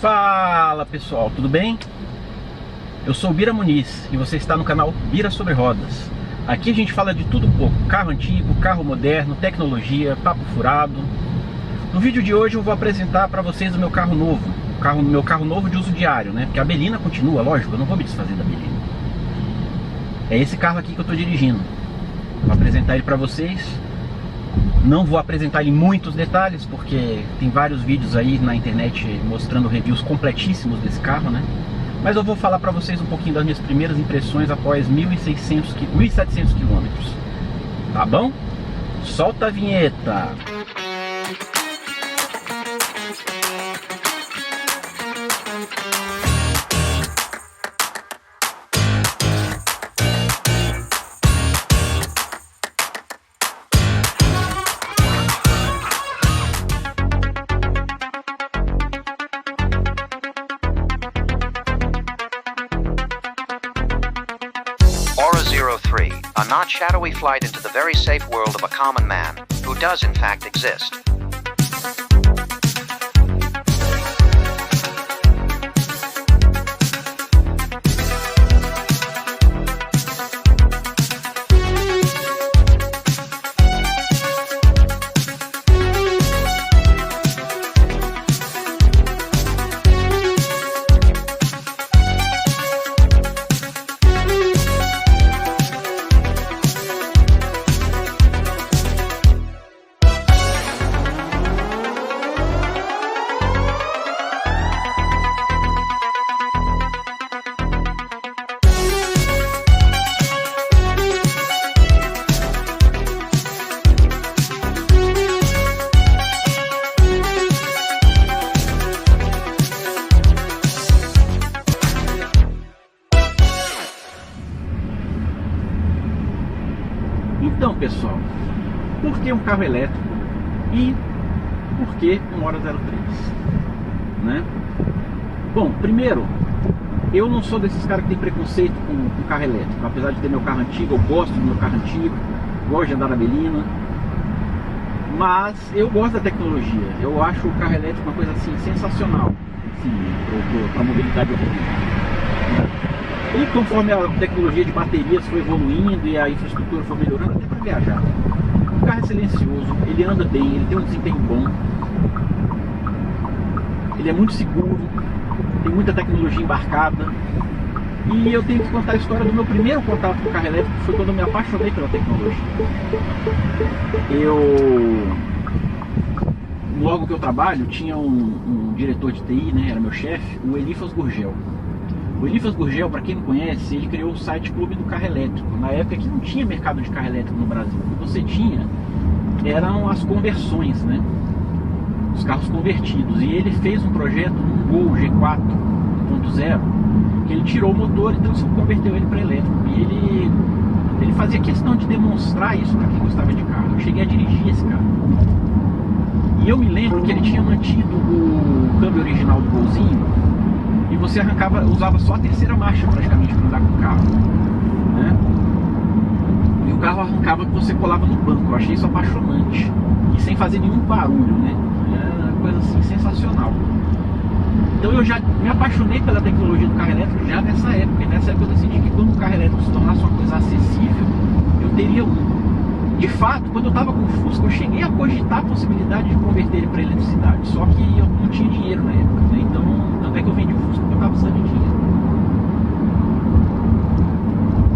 Fala pessoal, tudo bem? Eu sou o Bira Muniz e você está no canal Bira Sobre Rodas. Aqui a gente fala de tudo um pouco: carro antigo, carro moderno, tecnologia, papo furado. No vídeo de hoje eu vou apresentar para vocês o meu carro novo, meu carro novo de uso diário, né? Porque a Belina continua, lógico, eu não vou me desfazer da Belina. É esse carro aqui que eu estou dirigindo. Vou apresentar ele para vocês. Não vou apresentar ele em muitos detalhes, porque tem vários vídeos aí na internet mostrando reviews completíssimos desse carro, né? Mas eu vou falar para vocês um pouquinho das minhas primeiras impressões após 1.700 quilômetros. Tá bom? Solta a vinheta! Aura 03, a not shadowy flight into the very safe world of a common man, who does in fact exist. Então pessoal, por que um carro elétrico e por que um Aura 03? Né? Bom, primeiro, eu não sou desses caras que tem preconceito com carro elétrico. Apesar de ter meu carro antigo, eu gosto do meu carro antigo, gosto de andar na Belina, mas eu gosto da tecnologia. Eu acho o carro elétrico uma coisa assim sensacional, assim, para a mobilidade urbana. E conforme a tecnologia de baterias foi evoluindo e a infraestrutura foi melhorando, até para viajar, o carro é silencioso, ele anda bem, ele tem um desempenho bom, ele é muito seguro, tem muita tecnologia embarcada. E eu tenho que contar a história do meu primeiro contato com o carro elétrico, que foi quando eu me apaixonei pela tecnologia. Logo que eu trabalho, tinha um diretor de TI, né, era meu chefe, o Elifas Gurgel. O Elifas Gurgel, para quem não conhece, ele criou o site Clube do Carro Elétrico. Na época que não tinha mercado de carro elétrico no Brasil. O que você tinha eram as conversões, né? Os carros convertidos. E ele fez um projeto, um Gol G4.0, que ele tirou o motor e converteu ele para elétrico. E ele fazia questão de demonstrar isso para quem gostava de carro. Eu cheguei a dirigir esse carro. E eu me lembro que ele tinha mantido o câmbio original do Golzinho, e você usava só a terceira marcha praticamente para andar com o carro, né? E o carro arrancava que você colava no banco. Eu achei isso apaixonante e sem fazer nenhum barulho, né? Era uma coisa assim sensacional. Então eu já me apaixonei pela tecnologia do carro elétrico já nessa época. E nessa época eu decidi que quando o carro elétrico se tornasse uma coisa acessível, eu teria um. De fato, quando eu estava com o Fusca, eu cheguei a cogitar a possibilidade de converter ele para eletricidade. Só que eu não tinha dinheiro na época, né? Então, tanto é que eu vendi o Fusca porque eu estava precisando de dinheiro.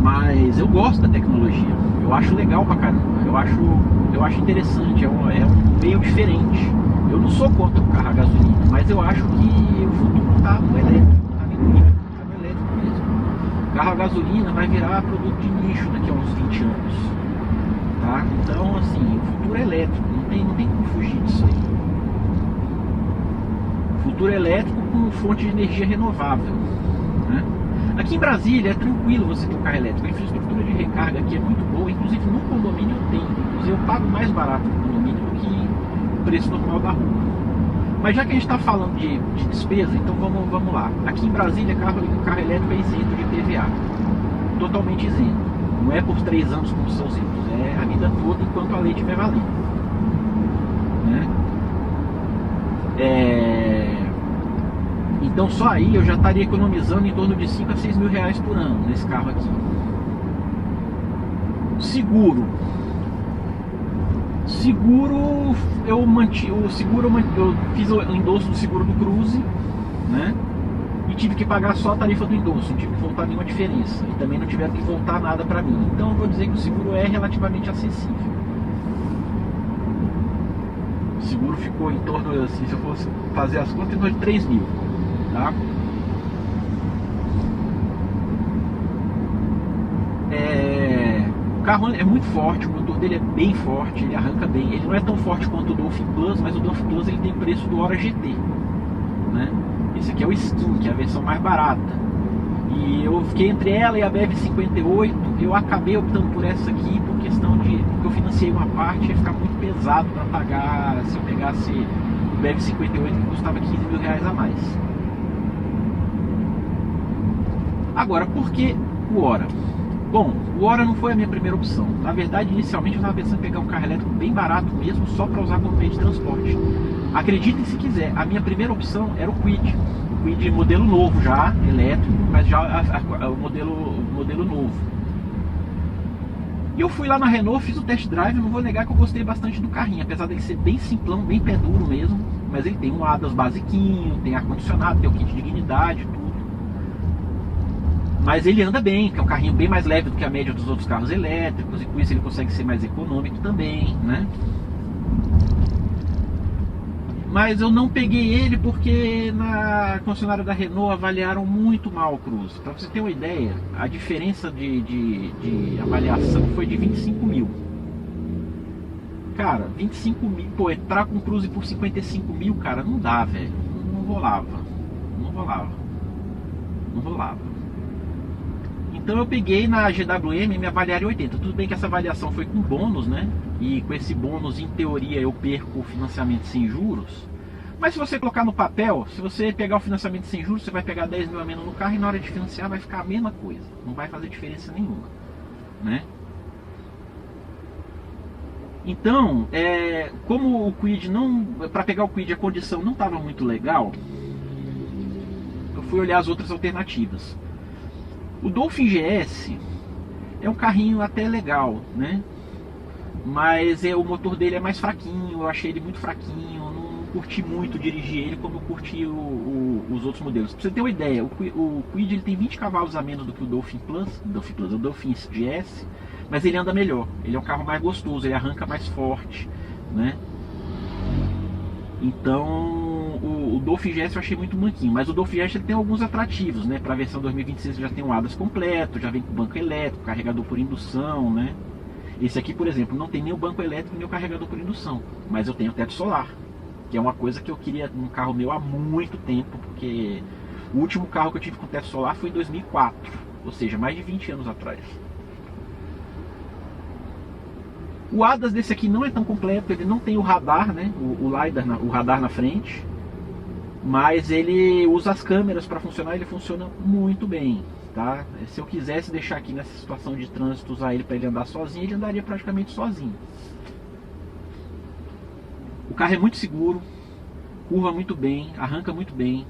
Mas eu gosto da tecnologia. Eu acho legal pra caramba. Eu acho interessante. É um meio diferente. Eu não sou contra o carro a gasolina, mas eu acho que o futuro está no elétrico, está vindo híbrido, está no elétrico mesmo. O carro a gasolina vai virar produto de nicho daqui a uns 20 anos. Tá? Então, assim, o futuro é elétrico, não tem como fugir disso aí. Futuro elétrico com fonte de energia renovável, né? Aqui em Brasília é tranquilo você ter um carro elétrico. A infraestrutura de recarga aqui é muito boa, inclusive no condomínio eu tenho. Inclusive eu pago mais barato no condomínio do que o preço normal da rua. Mas já que a gente está falando de despesa, então vamos lá. Aqui em Brasília, carro elétrico é isento de IPVA, totalmente isento. Não é por 3 anos como são os outros, é a vida toda enquanto a lei estiver valendo, né? Então só aí eu já estaria economizando em torno de 5 a 6 mil reais por ano nesse carro aqui. Seguro, eu fiz o endosso do seguro do Cruze, né? E tive que pagar só a tarifa do endosso, não tive que voltar nenhuma diferença. E também não tiveram que voltar nada para mim. Então eu vou dizer que o seguro é relativamente acessível. O seguro ficou em torno, assim, se eu fosse fazer as contas, em torno de 3 mil, tá? O carro é muito forte, o motor dele é bem forte, ele arranca bem. Ele não é tão forte quanto o Dolphin Plus, mas o Dolphin Plus ele tem o preço do Hora GT, né? Esse aqui é o Skin, que é a versão mais barata. E eu fiquei entre ela e a BEV58. Eu acabei optando por essa aqui por questão de que eu financiei uma parte, ia ficar muito pesado para pagar se eu pegasse o BEV58, que custava 15 mil reais a mais. Agora, por que o Hora? Bom, o Hora não foi a minha primeira opção. Na verdade, inicialmente eu estava pensando em pegar um carro elétrico bem barato mesmo, só para usar como meio de transporte. Acreditem se quiser, a minha primeira opção era o Kwid. O Kwid modelo novo já, elétrico, mas já o modelo novo. E eu fui lá na Renault, fiz o test drive, não vou negar que eu gostei bastante do carrinho, apesar dele ser bem simplão, bem pé duro mesmo. Mas ele tem um ADAS basiquinho, tem ar-condicionado, tem o kit de dignidade, tudo. Mas ele anda bem, que é um carrinho bem mais leve do que a média dos outros carros elétricos, e com isso ele consegue ser mais econômico também, né? Mas eu não peguei ele porque na concessionária da Renault avaliaram muito mal o Cruze. Para você ter uma ideia, a diferença de avaliação foi de 25 mil. Cara, 25 mil, pô, entrar com o Cruze por 55 mil, cara, não dá, velho. Não rolava. Então eu peguei na GWM e me avaliaram em 80. Tudo bem que essa avaliação foi com bônus, né? E com esse bônus, em teoria, eu perco o financiamento sem juros. Mas se você colocar no papel, se você pegar o financiamento sem juros, você vai pegar 10 mil a menos no carro e na hora de financiar vai ficar a mesma coisa. Não vai fazer diferença nenhuma, né? Então, como o Kwid não... Para pegar o Kwid a condição não estava muito legal, eu fui olhar as outras alternativas. O Dolphin GS é um carrinho até legal, né? Mas o motor dele é mais fraquinho, eu achei ele muito fraquinho, não curti muito dirigir ele como eu curti os outros modelos. Pra você ter uma ideia, o Kwid ele tem 20 cavalos a menos do que o Dolphin Plus, o Dolphin GS, mas ele anda melhor, ele é um carro mais gostoso, ele arranca mais forte, né? Então o Dolphin GS eu achei muito manquinho, mas o Dolphin GS ele tem alguns atrativos, né? Para a versão 2026 já tem um ADAS completo, já vem com banco elétrico, carregador por indução, né? Esse aqui, por exemplo, não tem nem o banco elétrico nem o carregador por indução, mas eu tenho teto solar, que é uma coisa que eu queria num carro meu há muito tempo, porque o último carro que eu tive com teto solar foi em 2004, ou seja, mais de 20 anos atrás. O ADAS desse aqui não é tão completo, ele não tem o radar, né? O LiDAR, o radar na frente, mas ele usa as câmeras para funcionar, ele funciona muito bem, tá? Se eu quisesse deixar aqui nessa situação de trânsito, usar ele para ele andar sozinho, ele andaria praticamente sozinho. O carro é muito seguro, curva muito bem, arranca muito bem.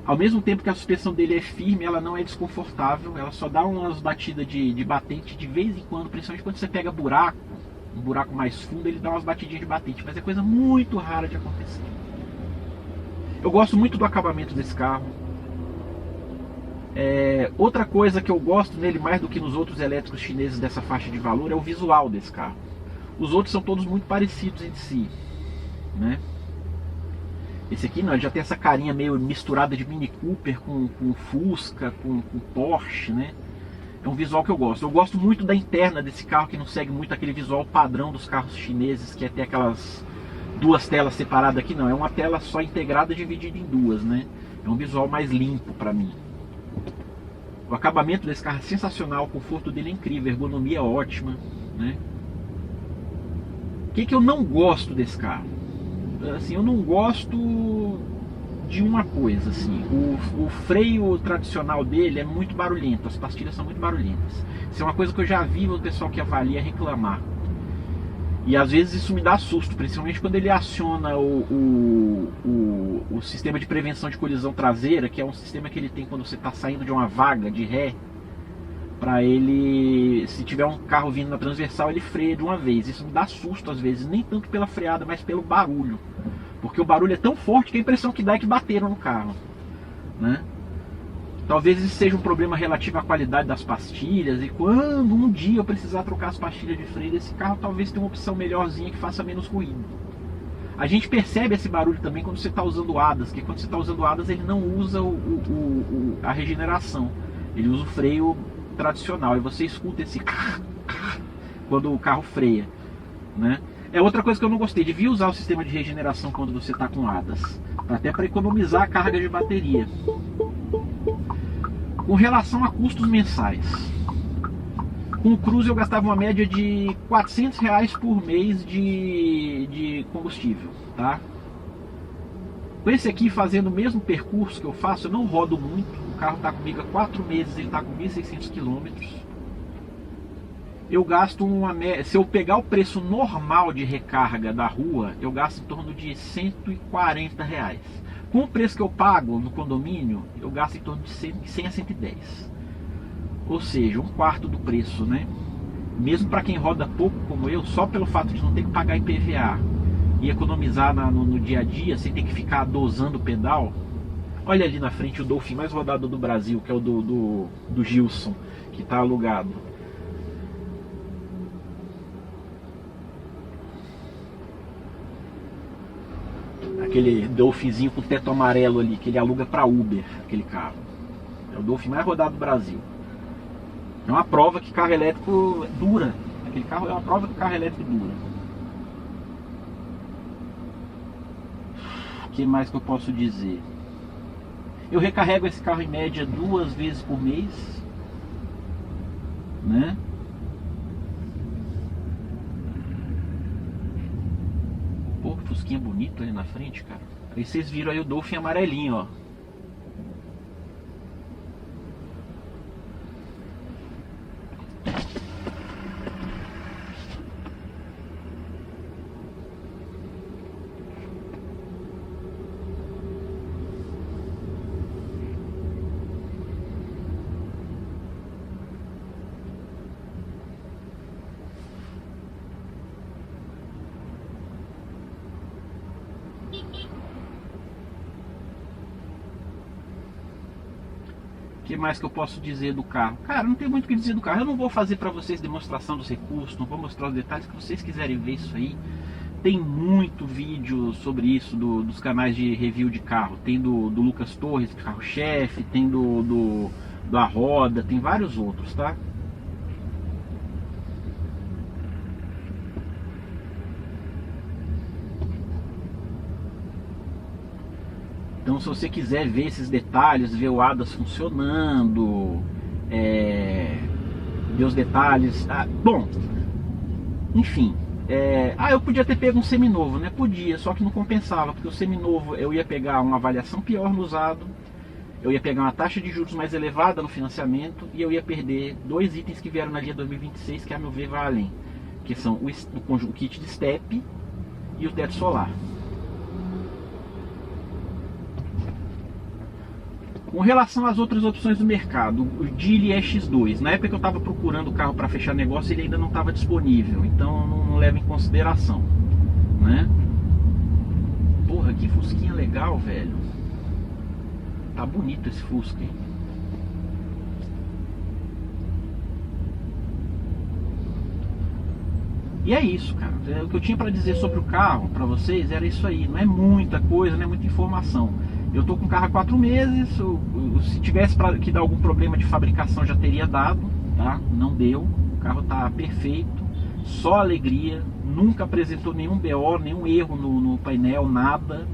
Ao mesmo tempo que a suspensão dele é firme, ela não é desconfortável, ela só dá umas batidas de batente de vez em quando, principalmente quando você pega buraco, um buraco mais fundo, ele dá umas batidinhas de batente, mas é coisa muito rara de acontecer. Eu gosto muito do acabamento desse carro. Outra coisa que eu gosto nele mais do que nos outros elétricos chineses dessa faixa de valor é o visual desse carro. Os outros são todos muito parecidos entre si, né? Esse aqui não, ele já tem essa carinha meio misturada de Mini Cooper com Fusca, com Porsche, né? É um visual que eu gosto. Eu gosto muito da interna desse carro, que não segue muito aquele visual padrão dos carros chineses, que é ter aquelas duas telas separadas aqui, não. É uma tela só integrada, dividida em duas, né? É um visual mais limpo pra mim. O acabamento desse carro é sensacional, o conforto dele é incrível, a ergonomia é ótima, né? O que eu não gosto desse carro? Assim, eu não gosto de uma coisa, assim, o freio tradicional dele é muito barulhento, as pastilhas são muito barulhentas. Isso é uma coisa que eu já vi o pessoal que avalia reclamar. E às vezes isso me dá susto, principalmente quando ele aciona o sistema de prevenção de colisão traseira, que é um sistema que ele tem quando você está saindo de uma vaga de ré, para ele, se tiver um carro vindo na transversal, ele freia de uma vez. Isso me dá susto às vezes, nem tanto pela freada, mas pelo barulho, porque o barulho é tão forte que a impressão que dá é que bateram no carro, né? Talvez isso seja um problema relativo à qualidade das pastilhas, e quando um dia eu precisar trocar as pastilhas de freio desse carro, talvez tenha uma opção melhorzinha que faça menos ruído. A gente percebe esse barulho também quando você está usando ADAS, que quando você está usando ADAS ele não usa a regeneração, ele usa o freio tradicional, e você escuta esse quando o carro freia, né? É outra coisa que eu não gostei, devia usar o sistema de regeneração quando você está com ADAS, até para economizar a carga de bateria. Com relação a custos mensais, com o Cruze eu gastava uma média de R$400 por mês de combustível, tá? Com esse aqui, fazendo o mesmo percurso que eu faço, eu não rodo muito. O carro está comigo há 4 meses, ele está com 1.600 km. Eu gasto se eu pegar o preço normal de recarga da rua, eu gasto em torno de R$140. Com o preço que eu pago no condomínio, eu gasto em torno de 100 a 110. Ou seja, um quarto do preço, né? Mesmo para quem roda pouco como eu, só pelo fato de não ter que pagar IPVA e economizar no dia a dia, sem ter que ficar dosando o pedal. Olha ali na frente o Dolphin mais rodado do Brasil, que é o do Gilson, que está alugado. Aquele Dolphinzinho com teto amarelo ali, que ele aluga para Uber, aquele carro. É o Dolphin mais rodado do Brasil. É uma prova que carro elétrico dura. Aquele carro é uma prova que carro elétrico dura. O que mais que eu posso dizer? Eu recarrego esse carro em média 2 vezes por mês, né? Pô, que fusquinha bonito ali na frente, cara. Aí vocês viram aí o Dolphin amarelinho, ó. O que mais que eu posso dizer do carro? Cara, não tem muito o que dizer do carro. Eu não vou fazer para vocês demonstração dos recursos, não vou mostrar os detalhes. Que vocês quiserem ver isso aí, tem muito vídeo sobre isso dos canais de review de carro. Tem do Lucas Torres, carro-chefe, tem do A Roda, tem vários outros, tá? Então, se você quiser ver esses detalhes, ver o ADAS funcionando, ver os detalhes... bom, enfim, eu podia ter pego um seminovo, né? Podia, só que não compensava, porque o seminovo eu ia pegar uma avaliação pior no usado, eu ia pegar uma taxa de juros mais elevada no financiamento, e eu ia perder 2 itens que vieram na linha 2026, que a meu ver vai além, que são o kit de step e o teto solar. Com relação às outras opções do mercado, o Geely X2, na época que eu estava procurando o carro para fechar negócio, ele ainda não estava disponível, então não leva em consideração, né? Porra, que fusquinha legal, velho. Tá bonito esse Fusca, hein? E é isso, cara. O que eu tinha para dizer sobre o carro para vocês era isso aí. Não é muita coisa, não é muita informação. Eu tô com o carro há 4 meses. Se tivesse que dar algum problema de fabricação, já teria dado, tá? Não deu. O carro tá perfeito, só alegria. Nunca apresentou nenhum BO, nenhum erro no painel, nada.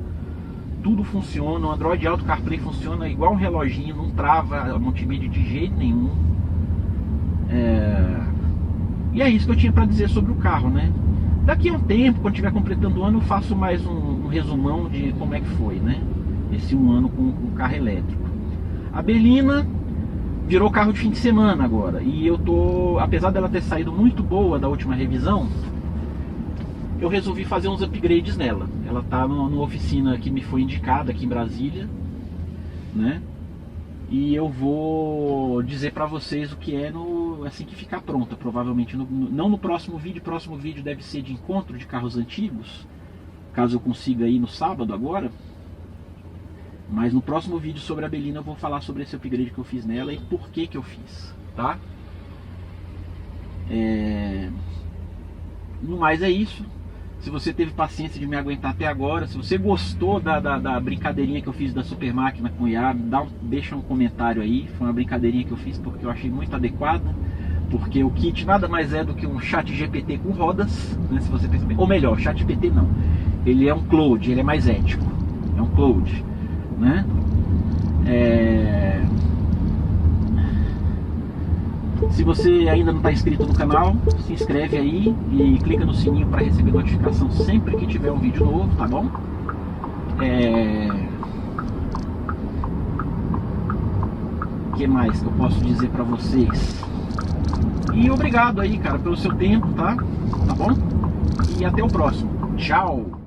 Tudo funciona. O Android Auto CarPlay funciona igual um reloginho, não trava a multimídia de jeito nenhum. E é isso que eu tinha para dizer sobre o carro, né? Daqui a um tempo, quando estiver completando o ano, eu faço mais um resumão de como é que foi, né? Esse 1 ano com o carro elétrico. A Belina virou carro de fim de semana agora. E eu tô, apesar dela ter saído muito boa da última revisão, eu resolvi fazer uns upgrades nela. Ela tá numa oficina que me foi indicada aqui em Brasília, né? E eu vou dizer pra vocês o que é assim que ficar pronta, provavelmente não no próximo vídeo. O próximo vídeo deve ser de encontro de carros antigos, caso eu consiga ir no sábado agora. Mas no próximo vídeo sobre a Belina eu vou falar sobre esse upgrade que eu fiz nela e por que eu fiz, tá? No mais é isso. Se você teve paciência de me aguentar até agora, se você gostou da brincadeirinha que eu fiz da super máquina com o IA, deixa um comentário aí. Foi uma brincadeirinha que eu fiz porque eu achei muito adequada, porque o kit nada mais é do que um chat GPT com rodas, né, se você perceber. Ou melhor, chat GPT não, ele é um cloud, ele é mais ético, é um cloud, né? Se você ainda não está inscrito no canal, se inscreve aí e clica no sininho para receber notificação sempre que tiver um vídeo novo, tá bom? O que mais que eu posso dizer para vocês? E obrigado aí, cara, pelo seu tempo, tá? Tá bom? E até o próximo. Tchau!